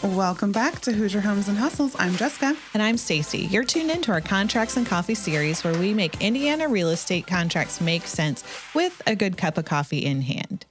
Welcome back to Hoosier Homes and Hustles. I'm Jessica. And I'm Stacy. You're tuned into our Contracts and Coffee series where we make Indiana real estate contracts make sense with a good cup of coffee in hand.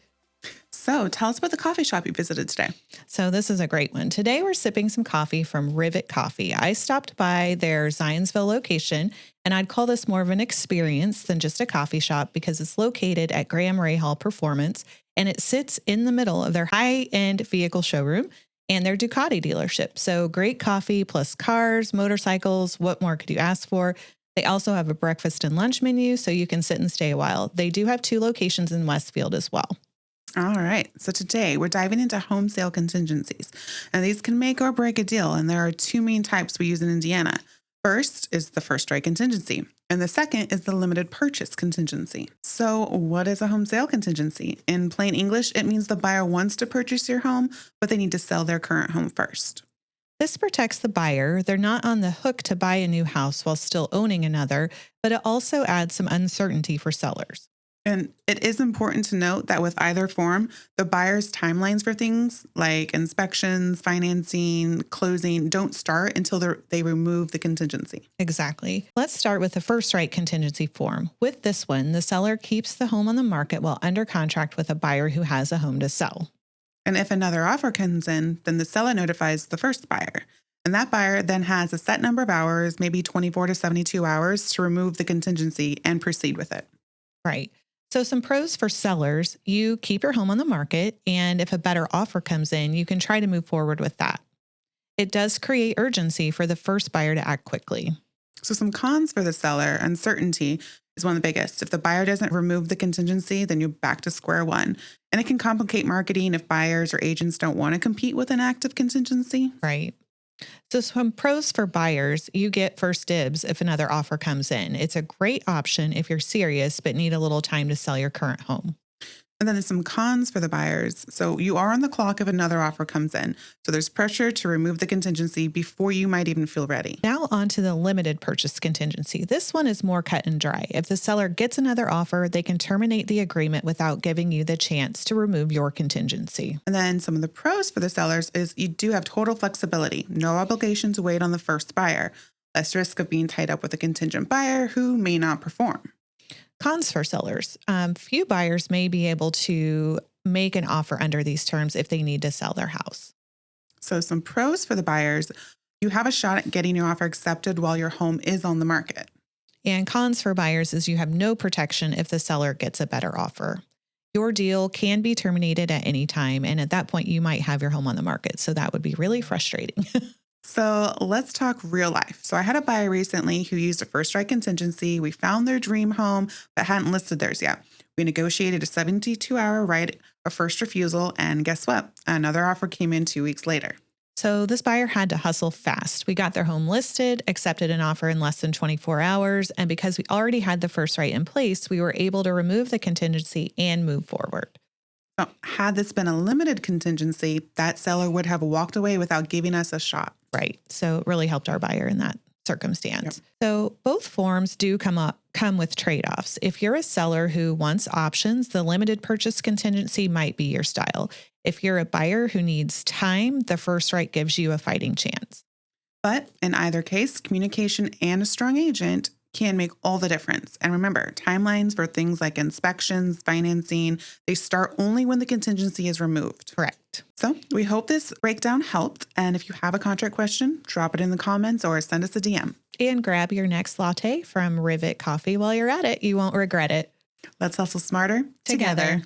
So tell us about the coffee shop you visited today. So this is a great one. Today we're sipping some coffee from Rivet Coffee. I stopped by their Zionsville location, and I'd call this more of an experience than just a coffee shop because it's located at Graham Ray Hall Performance, and it sits in the middle of their high-end vehicle showroom and their Ducati dealership. So great coffee plus cars, motorcycles. What more could you ask for? They also have a breakfast and lunch menu, so you can sit and stay a while. They do have 2 locations in Westfield as well. All right. So today we're diving into home sale contingencies. And these can make or break a deal. And there are 2 main types we use in Indiana. First is the First Right Contingency. And the second is the Limited Purchase Contingency. So what is a home sale contingency? In plain English, it means the buyer wants to purchase your home, but they need to sell their current home first. This protects the buyer. They're not on the hook to buy a new house while still owning another, but it also adds some uncertainty for sellers. And it is important to note that with either form, the buyer's timelines for things like inspections, financing, closing don't start until they remove the contingency. Exactly. Let's start with the First Right Contingency form. With this one, the seller keeps the home on the market while under contract with a buyer who has a home to sell. And if another offer comes in, then the seller notifies the first buyer. And that buyer then has a set number of hours, maybe 24 to 72 hours, to remove the contingency and proceed with it. Right. So some pros for sellers: you keep your home on the market, and if a better offer comes in, you can try to move forward with that. It does create urgency for the first buyer to act quickly. So some cons for the seller: uncertainty is one of the biggest. If the buyer doesn't remove the contingency, then you're back to square one. And it can complicate marketing if buyers or agents don't want to compete with an active contingency. Right. So some pros for buyers: you get first dibs if another offer comes in. It's a great option if you're serious but need a little time to sell your current home. And then there's some cons for the buyers. So you are on the clock if another offer comes in. So there's pressure to remove the contingency before you might even feel ready. Now on to the limited purchase contingency. This one is more cut and dry. If the seller gets another offer, they can terminate the agreement without giving you the chance to remove your contingency. And then some of the pros for the sellers is you do have total flexibility, no obligation to wait on the first buyer, less risk of being tied up with a contingent buyer who may not perform. Cons for sellers: few buyers may be able to make an offer under these terms if they need to sell their house. So some pros for the buyers: you have a shot at getting your offer accepted while your home is on the market. And cons for buyers is you have no protection if the seller gets a better offer. Your deal can be terminated at any time, and at that point, you might have your home on the market. So that would be really frustrating. So let's talk real life. So I had a buyer recently who used a First Right Contingency. We found their dream home but hadn't listed theirs yet. We negotiated a 72-hour right of first refusal, and guess what? Another offer came in 2 weeks later. So this buyer had to hustle fast. We got their home listed, accepted an offer in less than 24 hours, and because we already had the First Right in place, we were able to remove the contingency and move forward. So had this been a limited contingency, that seller would have walked away without giving us a shot. Right. So it really helped our buyer in that circumstance. Yep. So both forms do come with trade-offs. If you're a seller who wants options, the limited purchase contingency might be your style. If you're a buyer who needs time, the First Right gives you a fighting chance. But in either case, communication and a strong agent can make all the difference. And remember, timelines for things like inspections, financing, they start only when the contingency is removed. Correct. So we hope this breakdown helped. And if you have a contract question, drop it in the comments or send us a DM. And grab your next latte from Rivet Coffee while you're at it. You won't regret it. Let's hustle smarter together.